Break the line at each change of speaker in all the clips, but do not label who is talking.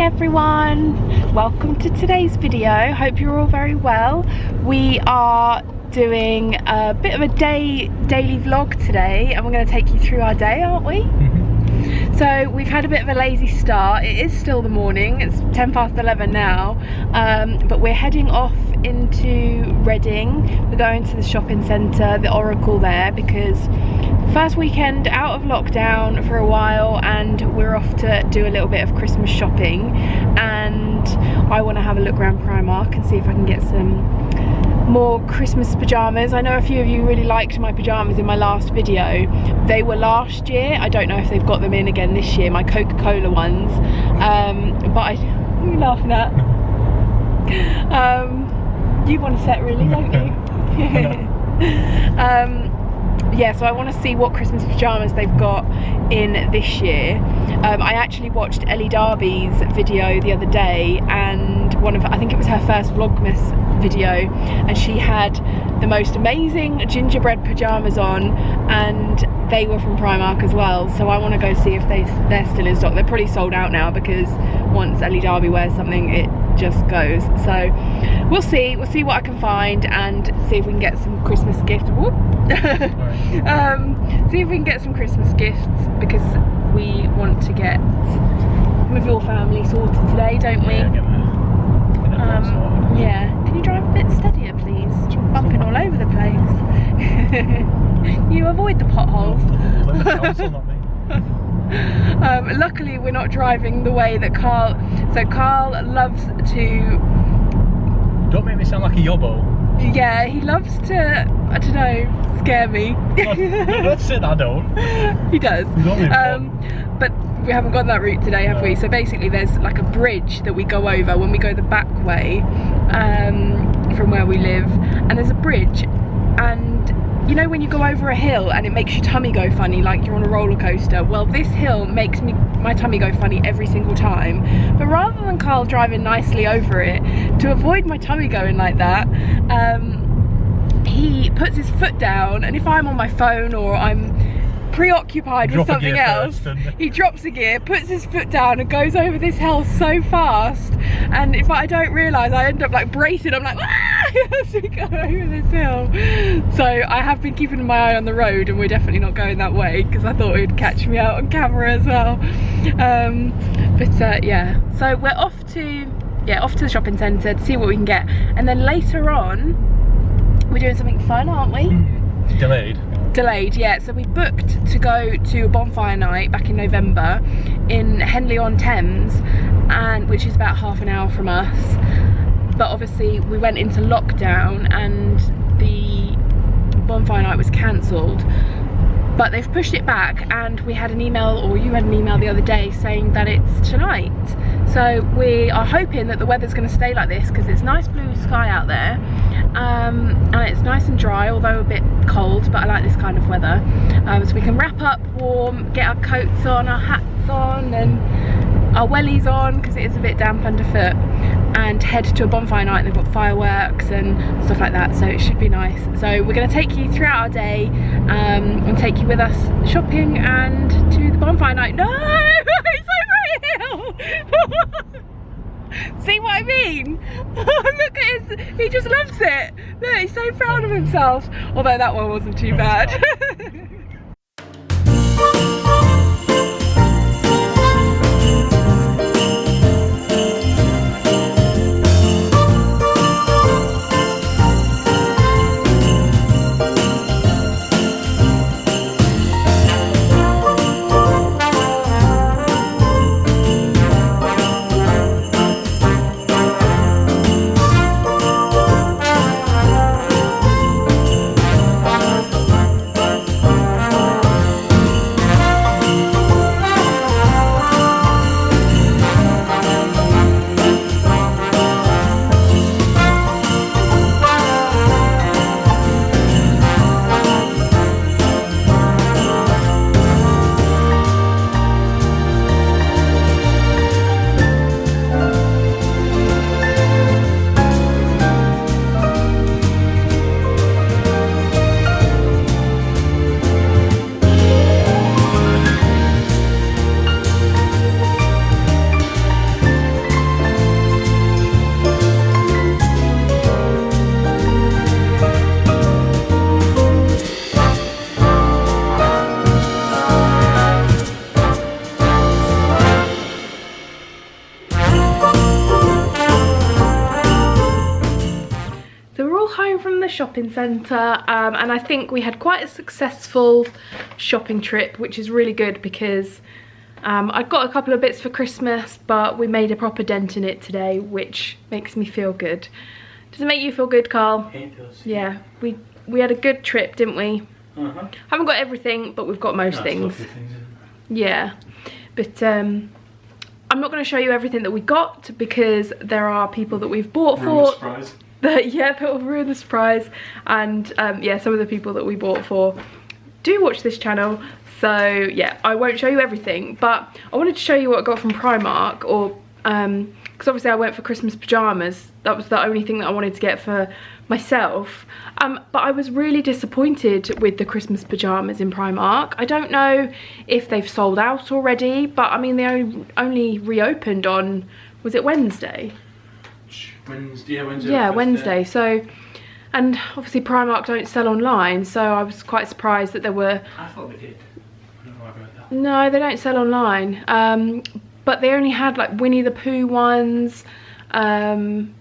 everyone, welcome to today's video. Hope you're all very well. We are doing a bit of a daily vlog today and we're going to take you through our day, aren't we? So we've had a bit of a lazy start. It is still the morning, it's 10 past 11 now, but we're heading off into Reading. We're going to the shopping centre, the Oracle there, because first weekend out of lockdown for a while and we're off to do a little bit of Christmas shopping, and I want to have a look around Primark and see if I can get some more Christmas pyjamas. I know a few of you really liked my pyjamas in my last video. They were last year. I don't know if they've got them in again this year, my Coca-Cola ones. What are you laughing at? You want a set really, don't you? Yeah, so I want to see what Christmas pyjamas they've got in this year. I actually watched Ellie Darby's video the other day, and I think it was her first Vlogmas video, and she had the most amazing gingerbread pyjamas on, and they were from Primark as well. So I want to go see if they're still in stock. They're probably sold out now, because once Ellie Darby wears something, it just goes. So we'll see what I can find and see if we can get some Christmas gifts. See if we can get some Christmas gifts, because we want to get with your family sorted today, don't we? Yeah, can you drive a bit steadier please? You're bumping all over the place. You avoid the potholes. Luckily we're not driving the way that Carl loves to...
Don't make me sound like a yobbo.
Yeah, he loves to, I don't know, scare me.
No, that's it, I don't.
He does. But we haven't gone that route today, have we? So basically there's like a bridge that we go over when we go the back way from where we live, and there's a bridge, and you know when you go over a hill and it makes your tummy go funny, like you're on a roller coaster? Well, this hill makes my tummy go funny every single time. But rather than Carl driving nicely over it, to avoid my tummy going like that, he puts his foot down, and if I'm on my phone or I'm preoccupied with something else, he drops a gear, puts his foot down and goes over this hill so fast, and if I don't realise, I end up like bracing. I'm like, as we go over this hill. So I have been keeping my eye on the road, and we're definitely not going that way, because I thought it would catch me out on camera as well. Yeah, so we're off to the shopping centre to see what we can get, and then later on we're doing something fun, aren't we? Delayed, yeah. So we booked to go to a bonfire night back in November in Henley on Thames, and which is about half an hour from us. But obviously we went into lockdown and the bonfire night was cancelled. But they've pushed it back, and we had an email, or you had an email the other day saying that it's tonight. So we are hoping that the weather's going to stay like this, because it's nice blue sky out there, and it's nice and dry, although a bit cold, but I like this kind of weather. So we can wrap up warm, get our coats on, our hats on, and our wellies on, because it is a bit damp underfoot, and head to a bonfire night. They've got fireworks and stuff like that, so it should be nice. So we're going to take you throughout our day and take you with us shopping and to the bonfire night. No! It's over a hill! See what I mean? Look at his, he just loves it. Look, he's so proud of himself. Although that one wasn't too bad. shopping centre, and I think we had quite a successful shopping trip, which is really good because I got a couple of bits for Christmas, but we made a proper dent in it today, which makes me feel good. Does it make you feel good, Carl?
It does.
Yeah, we had a good trip, didn't we? Haven't got everything, but we've got most things. Yeah, but I'm not going to show you everything that we got because there are people that we've bought for. Yeah, that will ruin the surprise. And yeah, some of the people that we bought for do watch this channel. So yeah, I won't show you everything, but I wanted to show you what I got from Primark, or because obviously I went for Christmas pyjamas. That was the only thing that I wanted to get for myself. But I was really disappointed with the Christmas pyjamas in Primark. I don't know if they've sold out already, but I mean, they only reopened on, was it Wednesday?
Wednesday.
Yeah, Wednesday. So, and obviously Primark don't sell online, so I was quite surprised that there were.
I thought they did. I don't know about that.
No, they don't sell online. But they only had like Winnie the Pooh ones, and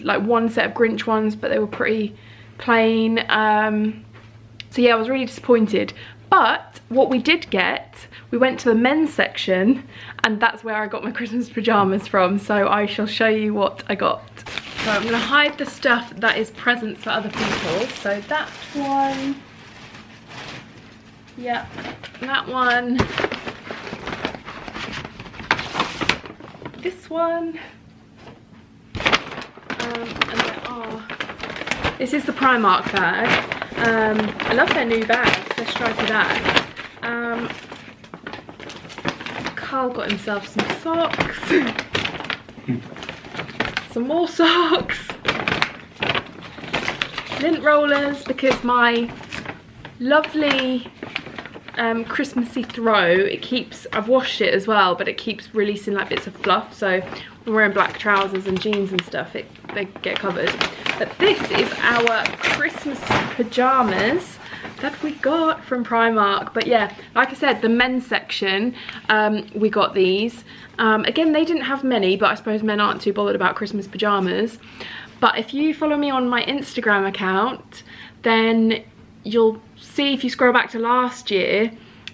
like one set of Grinch ones, but they were pretty plain. So yeah, I was really disappointed. But what we did get, we went to the men's section, and that's where I got my Christmas pyjamas from. So I shall show you what I got. So I'm gonna hide the stuff that is presents for other people. So that one, yeah, that one, this one, and there are, this is the Primark bag. I love their new bags, their stripy bags. Carl got himself some socks. Some more socks. Lint rollers, because my lovely Christmassy throw, it keeps, I've washed it as well, but it keeps releasing like bits of fluff, so when we're wearing black trousers and jeans and stuff, they get covered. But this is our Christmas pyjamas that we got from Primark. But yeah, like I said, the men's section, we got these. Again, they didn't have many, but I suppose men aren't too bothered about Christmas pyjamas. But if you follow me on my Instagram account, then you'll see, if you scroll back to last year,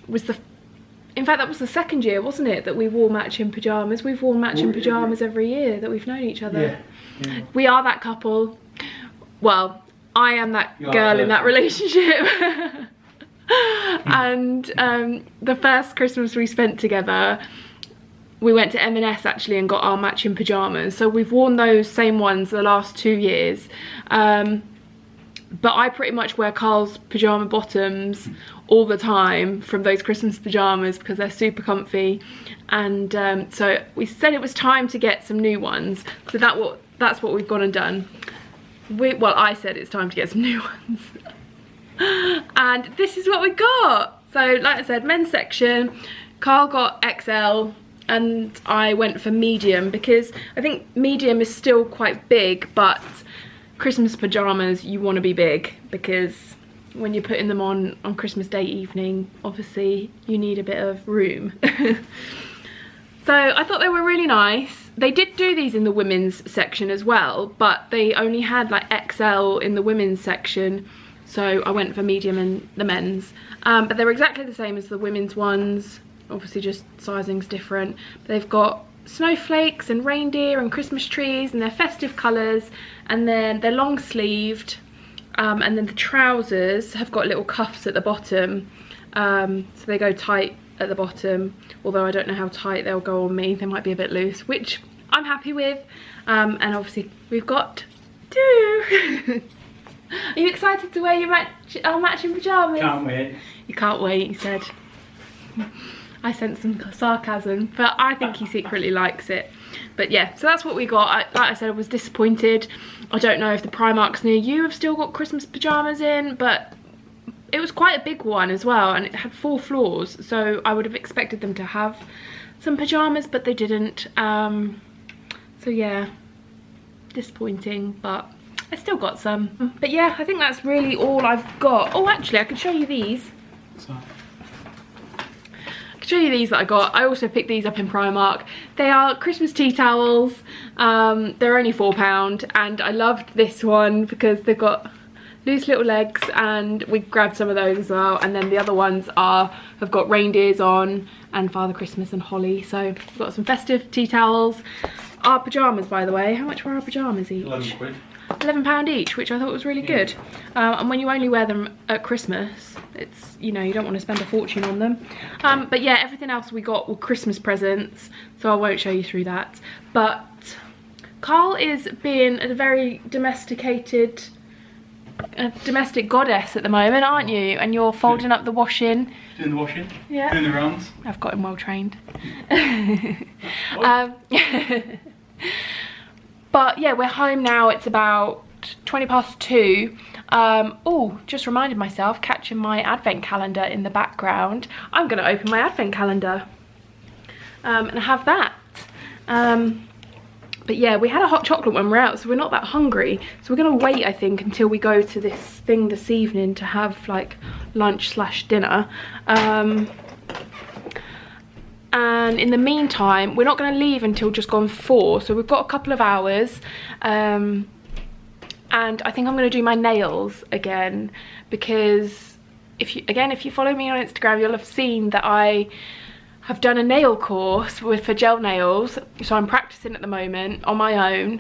in fact that was the second year, wasn't it, that we wore matching pyjamas. We've worn matching pyjamas every year that we've known each other. Yeah. We are that couple. Well, I am that girl in that relationship. And the first Christmas we spent together, we went to M&S actually and got our matching pyjamas. So we've worn those same ones the last 2 years. But I pretty much wear Carl's pyjama bottoms all the time from those Christmas pyjamas because they're super comfy. And so we said it was time to get some new ones. So that's what we've gone and done. Well, I said it's time to get some new ones. And this is what we got. So like I said, men's section, Carl got XL and I went for medium because I think medium is still quite big, but Christmas pyjamas, you want to be big because when you're putting them on Christmas Day evening, obviously you need a bit of room. So I thought they were really nice. They did do these in the women's section as well, but they only had like XL in the women's section, so I went for medium in the men's. But they're exactly the same as the women's ones, obviously just sizing's different. But they've got snowflakes and reindeer and Christmas trees, and they're festive colours, and then they're long sleeved, and then the trousers have got little cuffs at the bottom, so they go tight at the bottom, although I don't know how tight they'll go on me. They might be a bit loose, which I'm happy with. And obviously we've got two. Are you excited to wear our matching pyjamas?
Can't wait.
You can't wait, he said. I sense some sarcasm, but I think he secretly likes it. But yeah, so that's what we got. Like I said, I was disappointed. I don't know if the Primarks near you have still got Christmas pyjamas in, but it was quite a big one as well, and it had 4 floors, so I would have expected them to have some pyjamas, but they didn't. So yeah, disappointing, but I still got some. But yeah, I think that's really all I've got. Oh, actually, I could show you these. I could show you these that I got. I also picked these up in Primark. They are Christmas tea towels. They're only £4, and I loved this one because they've got loose little legs, and we grabbed some of those as well. And then the other ones have got reindeers on and Father Christmas and holly. So we've got some festive tea towels. Our pyjamas, by the way, how much were our pyjamas each?
11 quid.
£11 each, which I thought was really good. And when you only wear them at Christmas, it's, you know, you don't want to spend a fortune on them. But yeah, everything else we got were Christmas presents, so I won't show you through that. But Carl is being a very domestic goddess at the moment, aren't you? And you're folding up the washing.
Doing the washing?
Yeah.
Doing the rounds?
I've got him well trained. But yeah, we're home now. It's about 2:20. Oh, just reminded myself, catching my advent calendar in the background. I'm going to open my advent calendar and have that. But yeah, we had a hot chocolate when we're out, so we're not that hungry. So we're going to wait, I think, until we go to this thing this evening to have like lunch/dinner. And in the meantime, we're not going to leave until just gone 4, so we've got a couple of hours. And I think I'm going to do my nails again, because if you follow me on Instagram, you'll have seen that I have done a nail course for gel nails. So I'm practicing at the moment on my own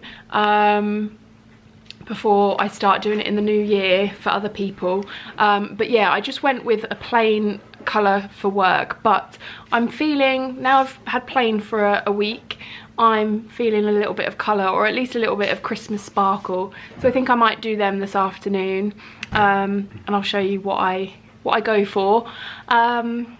before I start doing it in the new year for other people. But yeah, I just went with a plain colour for work, but I'm feeling, now I've had plain for a week, I'm feeling a little bit of colour, or at least a little bit of Christmas sparkle. So I think I might do them this afternoon, and I'll show you what I go for, and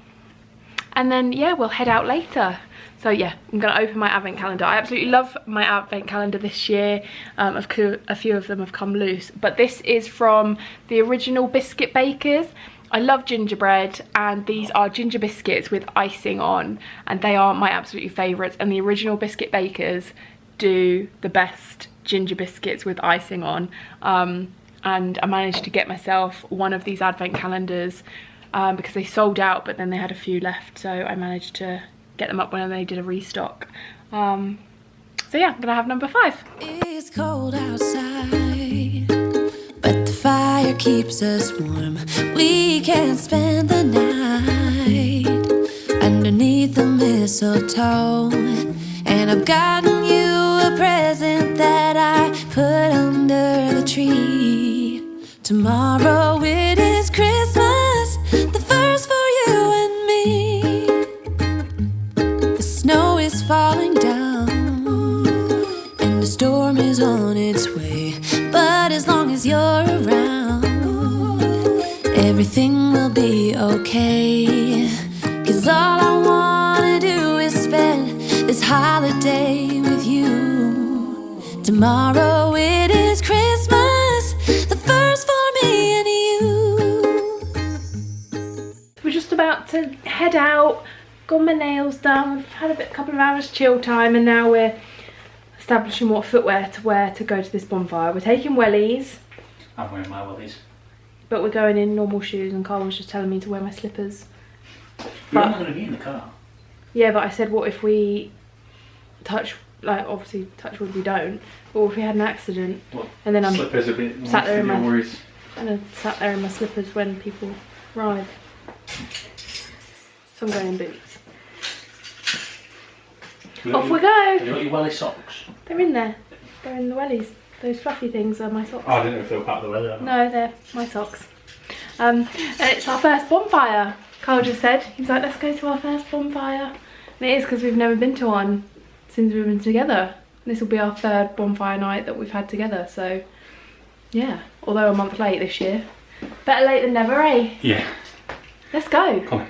then yeah, we'll head out later. So yeah, I'm going to open my advent calendar. I absolutely love my advent calendar this year. A few of them have come loose, but this is from the original biscuit bakers. I love gingerbread, and these are ginger biscuits with icing on, and they are my absolute favourites. And the original biscuit bakers do the best ginger biscuits with icing on. And I managed to get myself one of these advent calendars because they sold out, but then they had a few left, so I managed to get them up when they did a restock. So yeah, I'm gonna have number 5.
It's cold outside, but the fire keeps us warm. We can spend the night underneath the mistletoe, and I've gotten you a present that I put under the tree. Tomorrow it is Christmas, the first for you and me. The snow is falling down and the storm is on its way, but as long as you're around, everything will be okay. 'Cause all I wanna do is spend this holiday with you. Tomorrow it is Christmas, the first for me and you.
We're just about to head out. Got my nails done. We've had a couple of hours chill time, and now we're establishing what footwear to wear to go to this bonfire. We're taking wellies.
I'm wearing my wellies.
But we're going in normal shoes, and Carl was just telling me to wear my slippers.
You're not going to be in the car.
Yeah, but I said, what if we touch, like, obviously touch wood we don't, but what if we had an accident?
What?
And then I'm
slippers a bit
sat there in my
worries.
and I sat there in my slippers when people arrive. So I'm going in boots. Off we go!
Have you got your welly socks?
They're in there. They're in the wellies. Those fluffy things are my socks.
Oh, I didn't know if they were part of the welly.
No, they're my socks. And it's our first bonfire. Carl just said, he's like, let's go to our first bonfire. And it is, because we've never been to one since we've been together. This will be our 3rd bonfire night that we've had together, so yeah. Although a month late this year. Better late than never, eh?
Yeah.
Let's go.
Come on.